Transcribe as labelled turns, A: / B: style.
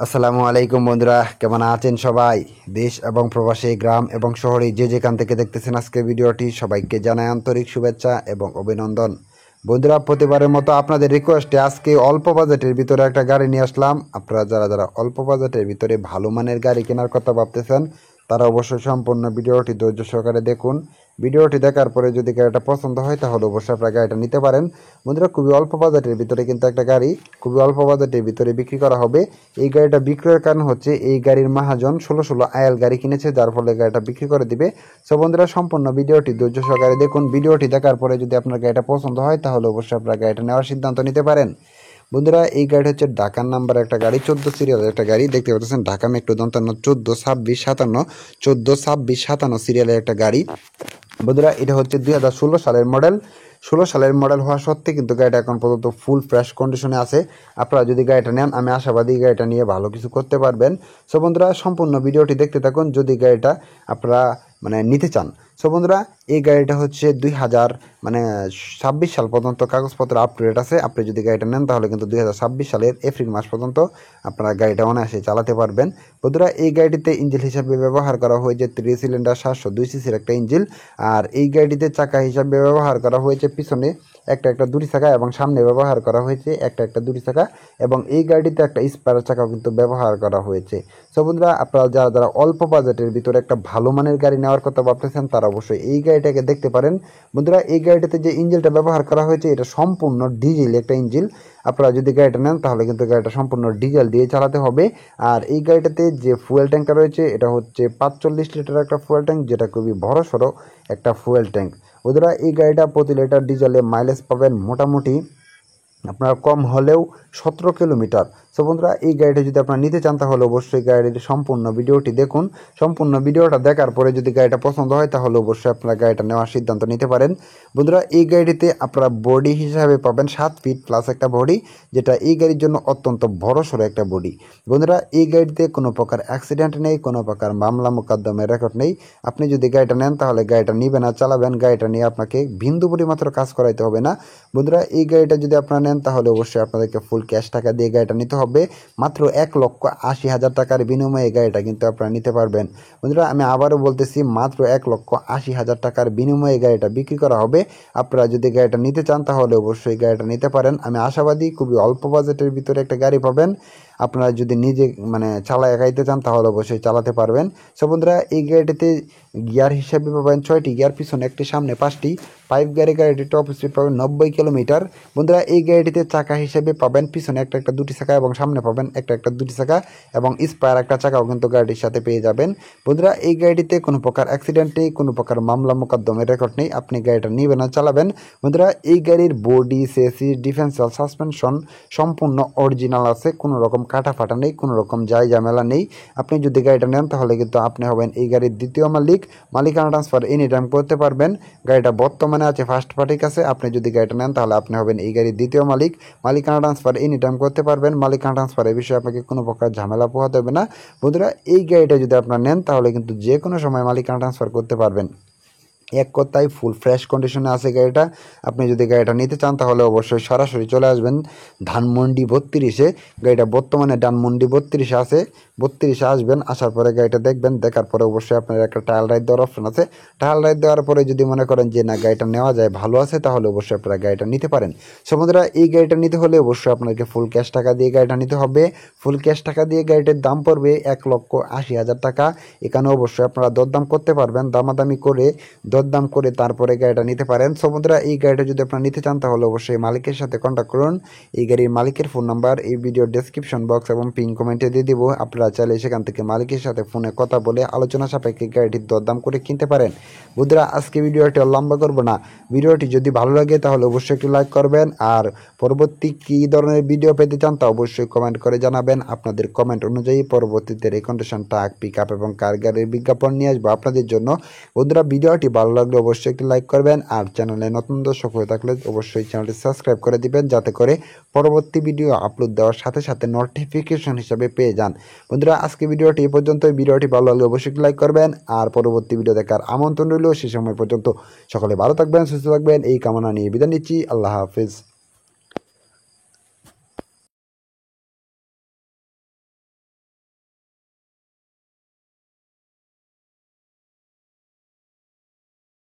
A: আসসালামু আলাইকুম বন্ধুরা, কেমন আছেন সবাই? দেশ এবং প্রবাসী, গ্রাম এবং শহরে যে যেখান থেকে দেখতেছেন আজকের ভিডিওটি, সবাইকে জানাই আন্তরিক শুভেচ্ছা এবং অভিনন্দন। বন্ধুরা, প্রতিবারের মতো আপনাদের রিকোয়েস্টে আজকে অল্প বাজেটের ভিতরে একটা গাড়ি নিয়ে আসলাম। আপনারা যারা যারা অল্প বাজেটের ভিতরে ভালো মানের গাড়ি কেনার কথা ভাবতেছেন, তারা অবশ্যই সম্পূর্ণ ভিডিওটি ধৈর্য সহকারে দেখুন। ভিডিওটি দেখার পরে যদি গাড়িটা পছন্দ হয় তাহলে অবশ্যই আপনারা গাড়িটা নিতে পারেন। বন্ধুরা, খুবই অল্প বাজেটের ভিতরে কিন্তু একটা গাড়ি খুবই অল্প বাজেটের ভিতরে বিক্রি করা হবে। এই গাড়িটা বিক্রয়ের কারণ হচ্ছে এই গাড়ির মহাজন 16 আইএল গাড়ি কিনেছে, যার ফলে গাড়িটা বিক্রি করে দিবে। সো বন্ধুরা, সম্পূর্ণ ভিডিওটি ধৈর্য সহকারে দেখুন। ভিডিওটি দেখার পরে যদি আপনার গাড়িটা পছন্দ হয় তাহলে অবশ্যই আপনারা গাড়িটা নেওয়ার সিদ্ধান্ত নিতে পারেন। বন্ধুরা, এই গাড়িটা হচ্ছে ঢাকার নাম্বার একটা গাড়ি, 14 সিরিয়ালের একটা গাড়ি। দেখতে পাচ্ছেন ঢাকা মেট্রো দন্তান্ন 14 26 57 সিরিয়ালের একটা গাড়ি। বন্ধুরা, এটা হচ্ছে 2016 সালের মডেল। 16 সালের মডেল হওয়া সত্ত্বে কিন্তু গাড়িটা এখন পর্যন্ত ফুল ফ্রেশ কন্ডিশনে আছে। আপনারা যদি গাড়িটা নেন, আমি আশাবাদী গাড়িটা নিয়ে ভালো কিছু করতে পারবেন। সো বন্ধুরা, সম্পূর্ণ ভিডিওটি দেখতে থাকুন যদি গাড়িটা আপনারা নিতে চান। সো বন্ধুরা, এই গাড়িটা হচ্ছে 2026 সাল পর্যন্ত কাগজপত্র আপ টু ডেট আছে। আপনি যদি গাড়িটা নেন তাহলে কিন্তু 2026 সালের এপ্রিল মাস পর্যন্ত আপনারা গাড়িটা অনায়াসে চালাতে পারবেন। বন্ধুরা, এই গাড়িটিতে ইঞ্জিন হিসাবে ব্যবহার করা হয়েছে 3 সিলিন্ডার 702 সিসির একটা ইঞ্জিন। আর এই গাড়িটিতে চাকা হিসাবে ব্যবহার করা হয়েছে পিছনে একটা দুটি চাকা এবং সামনে ব্যবহার করা হয়েছে একটা দুটি চাকা, এবং এই গাড়িটিতে একটা স্পার চাকাও কিন্তু ব্যবহার করা হয়েছে। সো বন্ধুরা, আপনারা যারা যারা অল্প বাজেটের ভিতরে একটা ভালো মানের গাড়ি নেওয়ার কথা ভাবতেছেন তারা অবশ্যই এই গাড়িটাকে দেখতে পারেন। বন্ধুরা, এই গাড়িটাতে যে ইঞ্জিনটা ব্যবহার করা হয়েছে এটা সম্পূর্ণ ডিজেল একটা ইঞ্জিন। আপনারা যদি গাড়িটা নেন তাহলে কিন্তু গাড়িটা সম্পূর্ণ ডিজেল দিয়ে চালাতে হবে। আর এই গাড়িটাতে যে ফুয়েল ট্যাঙ্কটা রয়েছে এটা হচ্ছে 45 লিটার একটা ফুয়েল ট্যাঙ্ক, যেটা খুবই বড় সড়ো একটা ফুয়েল ট্যাঙ্ক। বন্ধুরা, এই গাড়িটা প্রতি লিটার ডিজেলে মাইলেজ পাবেন মোটামুটি আপনার কম হলেও 17 কিলোমিটার। সো বন্ধুরা, এই গাড়িটা যদি আপনারা নিতে চান তাহলে অবশ্যই গাড়ির সম্পূর্ণ ভিডিওটি দেখুন। সম্পূর্ণ ভিডিওটা দেখার পরে যদি গাড়িটা পছন্দ হয় তাহলে অবশ্যই আপনারা গাড়িটা নেওয়ার সিদ্ধান্ত নিতে পারেন। বন্ধুরা, এই গাড়িটিতে আপনারা বডি হিসাবে পাবেন 7 ফিট প্লাস একটা বডি, যেটা এই গাড়ির জন্য অত্যন্ত বড় সড়ো একটা বডি। বন্ধুরা, এই গাড়িতে কোনো প্রকার অ্যাক্সিডেন্ট নেই, কোনো প্রকার মামলা মোকদ্দমের রেকর্ড নেই। আপনি যদি গাড়িটা নেন তাহলে গাড়িটা নিবেন আর চালাবেন, গাড়িটা নিয়ে আপনাকে বিন্দু পরিমাত্র কাজ করাইতে হবে না। বন্ধুরা, এই গাড়িটা যদি আপনারা নেন তাহলে অবশ্যই আপনাদেরকে ফুল ক্যাশ টাকা দিয়ে গাড়িটা নিতে হবে। মাত্র 1,80,000 টাকার বিনিময়ে এই গাড়িটা কিন্তু আপনারা নিতে পারবেন। বন্ধুরা, আমি আবারও বলতেছি, মাত্র 1,80,000 টাকার বিনিময়ে গাড়িটা বিক্রি করা হবে। আপনারা যদি গাড়িটা নিতে চান তাহলে অবশ্যই গাড়িটা নিতে পারেন। আমি আশাবাদী খুবই অল্প বাজেটের ভিতরে একটা গাড়ি পাবেন। আপনারা যদি নিজে চালায় খাইতে চান তাহলে অবশ্যই চালাতে পারবেন। সো বন্ধুরা, এই গাড়িটিতে গিয়ার হিসাবে পাবেন 6টি গিয়ার, পিছনে একটি, সামনে 5টি। 5 গিয়ারের গাড়িটি টপ স্পিড পাবেন 90 কিলোমিটার। বন্ধুরা, এই গাড়িটিতে চাকা হিসেবে পাবেন পিছনে একটা দুটি চাকা এবং সামনে পাবেন একটা দুটি চাকা, এবং স্পায়ার একটা চাকাও কিন্তু গাড়িটির সাথে পেয়ে যাবেন। বন্ধুরা, এই গাড়িটিতে কোনো প্রকার অ্যাক্সিডেন্ট নেই, কোনো প্রকার মামলা মোকদ্দমের রেকর্ড নেই। আপনি গাড়িটা নিবেন আর চালাবেন। বন্ধুরা, এই গাড়ির বডি, চেসি, ডিফেন্সিয়াল সাসপেনশন সম্পূর্ণ অরিজিনাল আছে, কোনো রকম কাটা ফাটা নেই, কোনো রকম জায় ঝামেলা নেই। আপনি যদি গাড়িটা নেন তাহলে কিন্তু আপনি হবেন এই গাড়ির দ্বিতীয় মালিক। মালিকানা ট্রান্সফার এনি টাইম করতে পারবেন। গাড়িটা বর্তমানে আছে ফার্স্ট পার্টির কাছে। আপনি যদি গাড়িটা নেন তাহলে আপনি হবেন এই গাড়ির দ্বিতীয় মালিক। মালিকানা ট্রান্সফার এনি টাইম করতে পারবেন। মালিকানা ট্রান্সফারের বিষয়ে আপনাকে কোনো প্রকার ঝামেলা পোহাতে হবে না। বন্ধুরা, এই গাড়িটা যদি আপনারা নেন তাহলে কিন্তু যে কোনো সময় মালিকানা ট্রান্সফার করতে পারবেন। এক কথায় ফুল ফ্রেশ কন্ডিশনে আছে গাড়িটা। আপনি যদি গাড়িটা নিতে চান তাহলে অবশ্যই সরাসরি চলে আসবেন ধানমন্ডি 32-এ। গাড়িটা বর্তমানে ধানমন্ডি 32-এ আছে। 32-এ আসবেন, আসার পরে গাড়িটা দেখবেন, দেখার পরে অবশ্যই আপনার একটা ট্রায়াল রাইড দেওয়ার অপশন আছে। ট্রায়াল রাইড দেওয়ার পরে যদি মনে করেন যে না, গাড়িটা নেওয়া যায়, ভালো আছে, তাহলে অবশ্যই আপনারা গাড়িটা নিতে পারেন। সো বন্ধুরা, এই গাড়িটা নিতে হলে অবশ্যই আপনাকে ফুল ক্যাশ টাকা দিয়ে গাড়িটা নিতে হবে। ফুল ক্যাশ টাকা দিয়ে গাড়িটার দাম পড়বে 1,80,000 টাকা। এখানে অবশ্যই আপনারা দরদাম করতে পারবেন, দামাদামি করে দরদাম করে তারপরে গাড়িটা নিতে পারেন। সো বন্ধুরা, এই গাড়িটা যদি আপনারা নিতে চান তাহলে অবশ্যই মালিকের সাথে কন্ট্যাক্ট করুন। এই গাড়ির মালিকের ফোন নাম্বার এই ভিডিওর ডেসক্রিপশন বক্স এবং পিন কমেন্টে দিয়ে দিব। আপনারা চাইলে সেখান থেকে মালিকের সাথে ফোনে কথা বলে আলোচনা সাপেক্ষে গাড়িটির দরদাম করে কিনতে পারেন। বন্ধুরা, আজকে ভিডিওটি লম্বা করব না। ভিডিওটি যদি ভালো লাগে তাহলে অবশ্যই একটি লাইক করবেন, আর পরবর্তী কী ধরনের ভিডিও পেতে চান তা অবশ্যই কমেন্ট করে জানাবেন। আপনাদের কমেন্ট অনুযায়ী পরবর্তীতে রিকন্ডিশন, ট্রাক, পিক আপ এবং কার গাড়ির বিজ্ঞাপন নিয়ে আসবো আপনাদের জন্য। বন্ধুরা, ভিডিওটি ভালো লাগলে অবশ্যই একটি লাইক করবেন, আর চ্যানেলে নতুন দর্শক হয়ে থাকলে অবশ্যই চ্যানেলটি সাবস্ক্রাইব করে দিবেন, যাতে করে পরবর্তী ভিডিও আপলোড দেওয়ার সাথে সাথে নোটিফিকেশন হিসাবে পেয়ে যান। বন্ধুরা, আজকে ভিডিওটি এই পর্যন্ত। ভিডিওটি ভালো লাগলে অবশ্যই একটি লাইক করবেন, আর পরবর্তী ভিডিও দেখার আমন্ত্রণ রইল। সে সময় পর্যন্ত সকলে ভালো থাকবেন, সুস্থ থাকবেন, এই কামনা নিয়ে বিদায় নিচ্ছি। আল্লাহ হাফিজ।